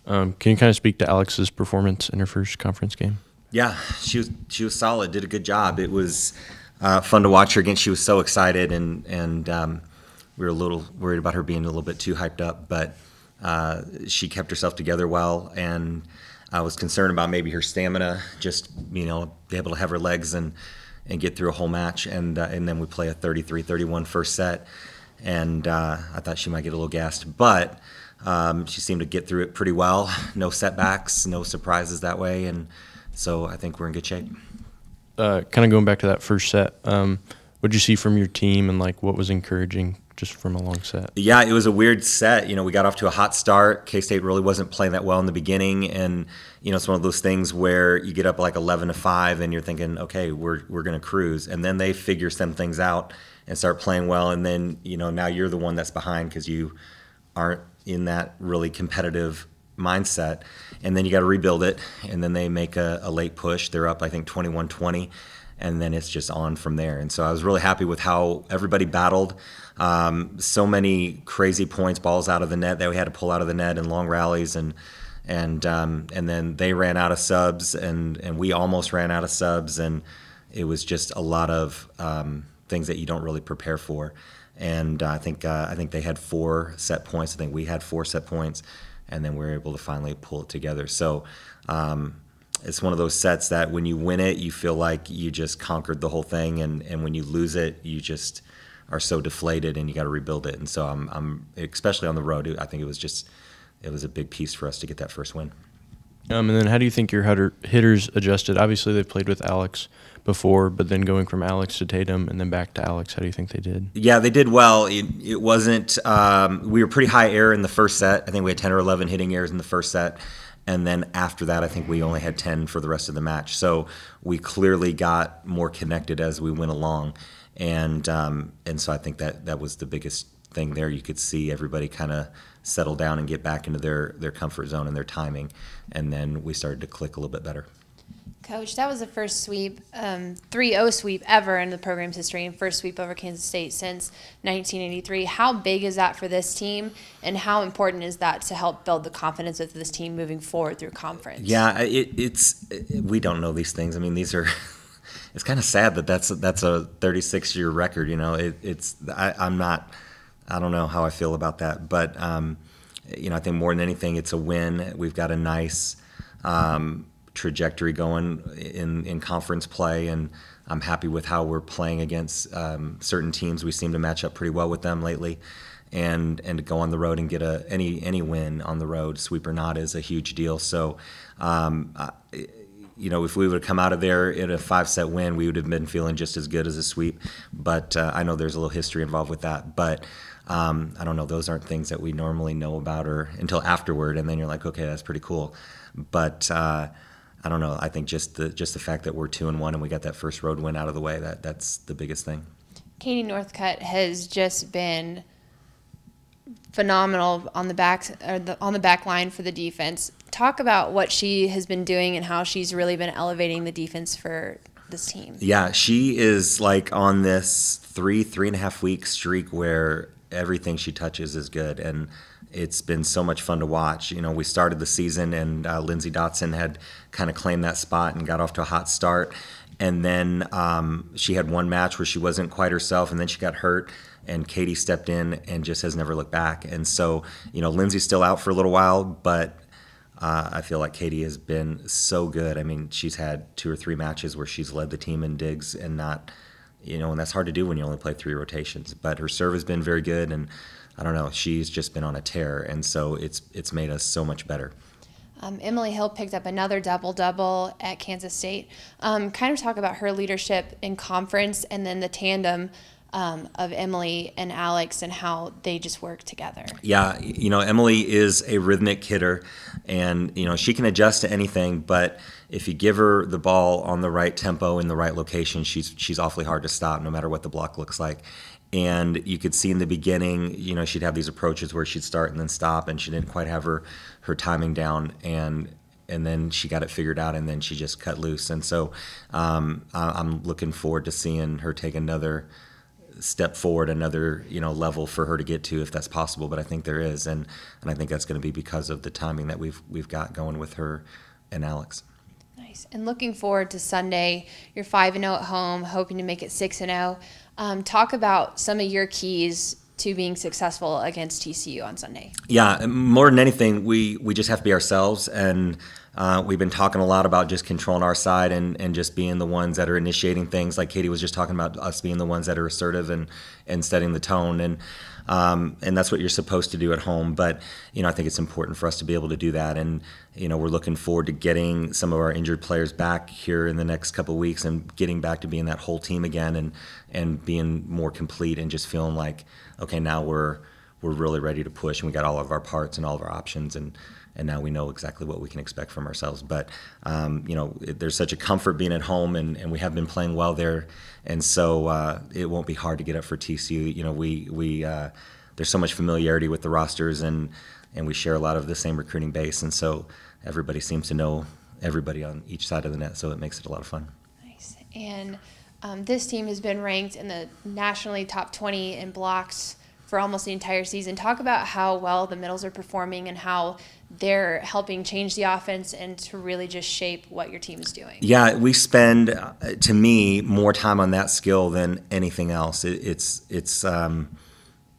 Can you kind of speak to Alex's performance in her first conference game? Yeah, she was solid. Did a good job. It was fun to watch her again. She was so excited, and we were a little worried about her being a little bit too hyped up, but she kept herself together well. And I was concerned about maybe her stamina, just be able to have her legs and get through a whole match. And then we play a 33-31 first set, and I thought she might get a little gassed, but she seemed to get through it pretty well. No setbacks, no surprises that way, and so I think we're in good shape. Kind of going back to that first set, what did you see from your team, and like what was encouraging just from a long set? Yeah, it was a weird set. We got off to a hot start. K-State really wasn't playing that well in the beginning, and it's one of those things where you get up like 11-5, and you're thinking, okay, we're going to cruise, and then they figure some things out and start playing well, and then now you're the one that's behind because you aren't in that really competitive mindset, and then you got to rebuild it, and then they make a late push. They're up, I think, 21-20, and then it's just on from there. And so I was really happy with how everybody battled. So many crazy points, balls out of the net that we had to pull out of the net in long rallies, and then they ran out of subs, and we almost ran out of subs, and it was just a lot of things that you don't really prepare for. And I think they had 4 set points. I think we had 4 set points, and then we were able to finally pull it together. So it's one of those sets that when you win it, you feel like you just conquered the whole thing, and when you lose it, you just are so deflated, and you got to rebuild it. And so I'm especially on the road, I think it was a big piece for us to get that first win. And then how do you think your hitters adjusted? Obviously, they've played with Alex before, but then going from Alex to Tatum and then back to Alex, how do you think they did? Yeah, they did well. It wasn't we were pretty high error in the first set. I think we had 10 or 11 hitting errors in the first set. And then after that, I think we only had 10 for the rest of the match. So we clearly got more connected as we went along. And so I think that was the biggest thing there. You could see everybody kind of settle down and get back into their comfort zone and their timing. And then we started to click a little bit better. Coach, that was the first sweep, 3-0 sweep ever in the program's history, and first sweep over Kansas State since 1983. How big is that for this team, and how important is that to help build the confidence of this team moving forward through conference? Yeah, we don't know these things. I mean, these are it's kind of sad that's a 36-year record. I don't know how I feel about that, but I think more than anything, it's a win. We've got a nice trajectory going in conference play, and I'm happy with how we're playing against certain teams. We seem to match up pretty well with them lately, and to go on the road and get any win on the road, sweep or not, is a huge deal. So if we would have come out of there in a 5-set win, we would have been feeling just as good as a sweep. But I know there's a little history involved with that. But I don't know. Those aren't things that we normally know about or until afterward, and then you're like, okay, that's pretty cool. But I don't know. I think just the fact that we're 2-1 and we got that first road win out of the way, that's the biggest thing. Katie Northcutt has just been phenomenal on the back line for the defense. Talk about what she has been doing and how she's really been elevating the defense for this team. Yeah, she is like on this 3.5 week streak where everything she touches is good, and it's been so much fun to watch. We started the season, and Lindsay Dotson had kind of claimed that spot and got off to a hot start, and then she had one match where she wasn't quite herself, and then she got hurt, and Katie stepped in and just has never looked back. And so, Lindsay's still out for a little while, but I feel like Katie has been so good. I mean, she's had 2 or 3 matches where she's led the team in digs and not, and that's hard to do when you only play 3 rotations. But her serve has been very good, and I don't know, she's just been on a tear, and so it's made us so much better. Emily Hill picked up another double-double at Kansas State. Kind of talk about her leadership in conference and then the tandem of Emily and Alex and how they just work together. Yeah, Emily is a rhythmic hitter, and she can adjust to anything, but if you give her the ball on the right tempo in the right location, she's awfully hard to stop no matter what the block looks like. And you could see in the beginning, she'd have these approaches where she'd start and then stop, and she didn't quite have her timing down, and then she got it figured out, and then she just cut loose. And so I'm looking forward to seeing her take another step forward, another level for her to get to, if that's possible. But I think there is, and I think that's going to be because of the timing that we've got going with her and Alex. Nice. And looking forward to Sunday, you're 5-0 at home, hoping to make it 6-0. Talk about some of your keys to being successful against TCU on Sunday. Yeah, more than anything, we just have to be ourselves, and we've been talking a lot about just controlling our side and just being the ones that are initiating things. Like Katie was just talking about, us being the ones that are assertive and setting the tone, and that's what you're supposed to do at home. But I think it's important for us to be able to do that, and we're looking forward to getting some of our injured players back here in the next couple of weeks and getting back to being that whole team again, and being more complete, and just feeling like, okay, now we're really ready to push, and we got all of our parts and all of our options, and now we know exactly what we can expect from ourselves. But there's such a comfort being at home, and we have been playing well there, and so it won't be hard to get up for TCU. We there's so much familiarity with the rosters, and we share a lot of the same recruiting base, and so everybody seems to know everybody on each side of the net, so it makes it a lot of fun. Nice. And this team has been ranked in the nationally top 20 in blocks for almost the entire season. Talk about how well the middles are performing and how they're helping change the offense and to really just shape what your team is doing. Yeah, we spend, to me, more time on that skill than anything else. It's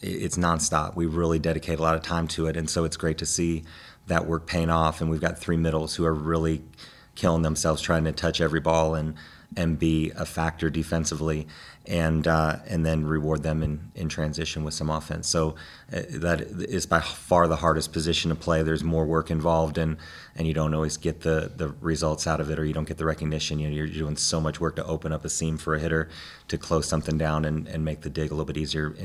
nonstop. We really dedicate a lot of time to it, and so it's great to see that work paying off. And we've got 3 middles who are really killing themselves trying to touch every ball and be a factor defensively, and then reward them in transition with some offense. So that is by far the hardest position to play. There's more work involved, and you don't always get the results out of it, or you don't get the recognition. You're doing so much work to open up a seam for a hitter to close something down and make the dig a little bit easier.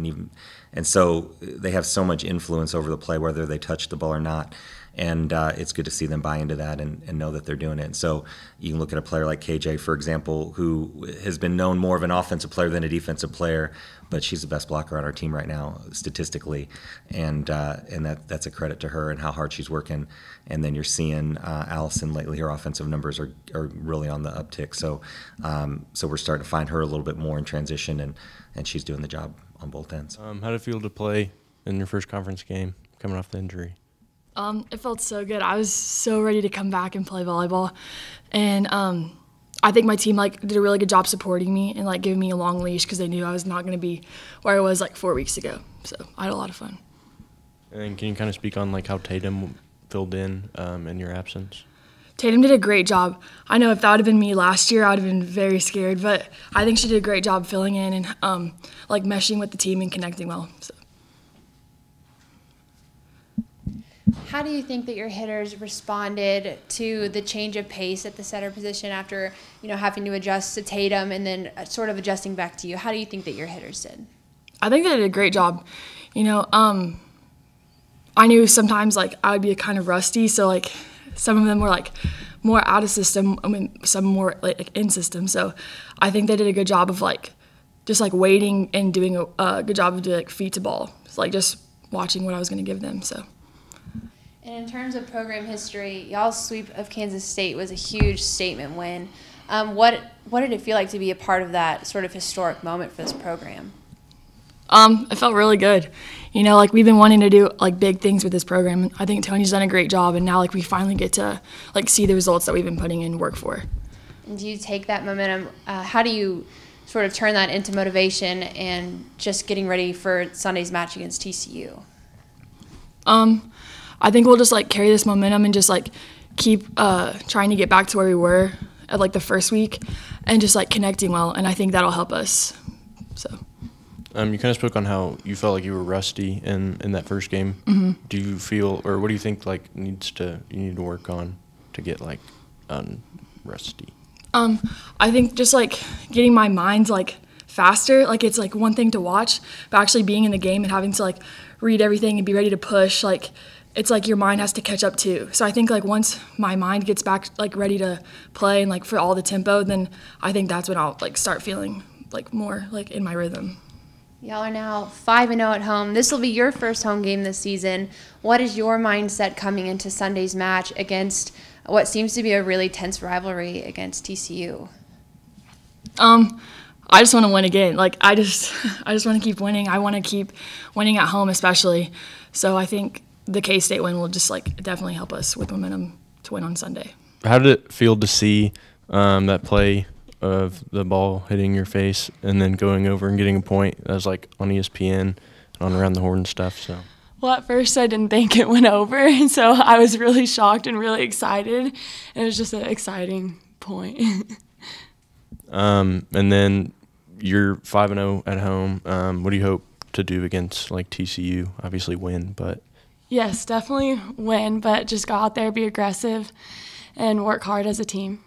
And so they have so much influence over the play, whether they touch the ball or not. And it's good to see them buy into that and know that they're doing it. And so you can look at a player like KJ, for example, who has been known more of an offensive player than a defensive player, but she's the best blocker on our team right now, statistically. And that's a credit to her and how hard she's working. And then you're seeing Allison lately, her offensive numbers are really on the uptick. So we're starting to find her a little bit more in transition, and she's doing the job on both ends. How did it feel to play in your first conference game coming off the injury? It felt so good. I was so ready to come back and play volleyball, and I think my team did a really good job supporting me and giving me a long leash because they knew I was not going to be where I was 4 weeks ago. So I had a lot of fun. And can you kind of speak on how Tatum filled in your absence? Tatum did a great job. I know if that would have been me last year, I would have been very scared, but I think she did a great job filling in and meshing with the team and connecting well. So. How do you think that your hitters responded to the change of pace at the setter position after, having to adjust to Tatum and then sort of adjusting back to you? How do you think that your hitters did? I think they did a great job. I knew sometimes I would be kind of rusty, so some of them were more out of system. Some more in system. So I think they did a good job of just waiting and doing a good job of doing feet to ball. So, just watching what I was going to give them. So. And in terms of program history, y'all's sweep of Kansas State was a huge statement win. What did it feel like to be a part of that sort of historic moment for this program? It felt really good. We've been wanting to do big things with this program, and I think Tony's done a great job, and now we finally get to see the results that we've been putting in work for. And do you take that momentum? How do you sort of turn that into motivation and just getting ready for Sunday's match against TCU? I think we'll just carry this momentum and just keep trying to get back to where we were at the first week, and just connecting well, and I think that'll help us. So. You kind of spoke on how you felt like you were rusty in that first game. Mm-hmm. Do you feel, or what do you think you need to work on to get rusty? I think just getting my mind faster. It's one thing to watch, but actually being in the game and having to read everything and be ready to push. It's your mind has to catch up too. So I think once my mind gets back ready to play and for all the tempo, then I think that's when I'll start feeling more in my rhythm. Y'all are now 5-0 at home. This will be your first home game this season. What is your mindset coming into Sunday's match against what seems to be a really tense rivalry against TCU? I just want to win again. Like, I just want to keep winning. I want to keep winning at home especially. So I think the K-State win will just, like, definitely help us with momentum to win on Sunday. How did it feel to see that play of the ball hitting your face and then going over and getting a point? That was, like, on ESPN, on Around the Horn stuff, so. Well, at first I didn't think it went over, so I was really shocked and really excited. It was just an exciting point. And then you're 5-0 at home. What do you hope to do against, like, TCU? Obviously win, but. Yes, definitely win, but just go out there, be aggressive, and work hard as a team.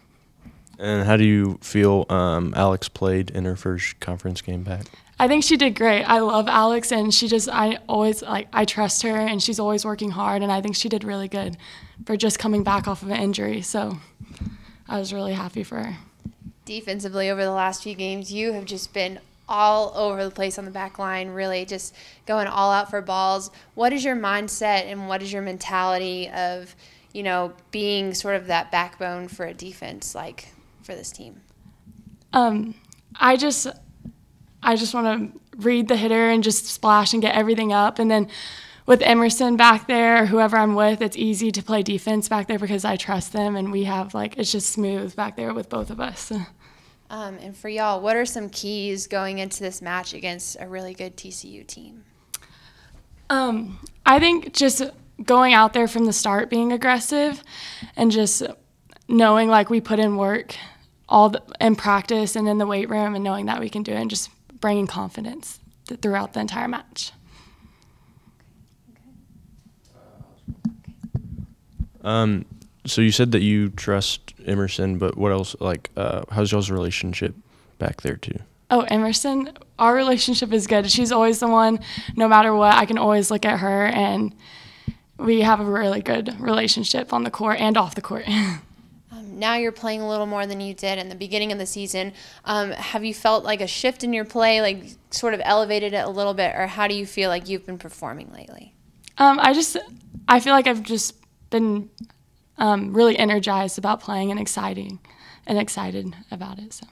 And how do you feel Alex played in her first conference game back? I think she did great. I love Alex, and I trust her, and she's always working hard, and I think she did really good for just coming back off of an injury. So I was really happy for her. Defensively, over the last few games, you have just been all over the place on the back line, really just going all out for balls. What is your mindset and what is your mentality of, you know, being sort of that backbone for a defense like for this team? I just want to read the hitter and just splash and get everything up. And then with Emerson back there, or whoever I'm with, it's easy to play defense back there because I trust them, and we have, like, it's just smooth back there with both of us. And for y'all, what are some keys going into this match against a really good TCU team? I think just going out there from the start, being aggressive, and just knowing, like, we put in work in practice and in the weight room, and knowing that we can do it, and just bringing confidence throughout the entire match. So you said that you trust Emerson, but what else? Like, how's y'all's relationship back there too? Oh, Emerson, our relationship is good. She's always the one, no matter what, I can always look at her, and we have a really good relationship on the court and off the court. Now you're playing a little more than you did in the beginning of the season. Have you felt like a shift in your play, like sort of elevated it a little bit, or how do you feel like you've been performing lately? I feel like I've just been really energized about playing and excited about it. So.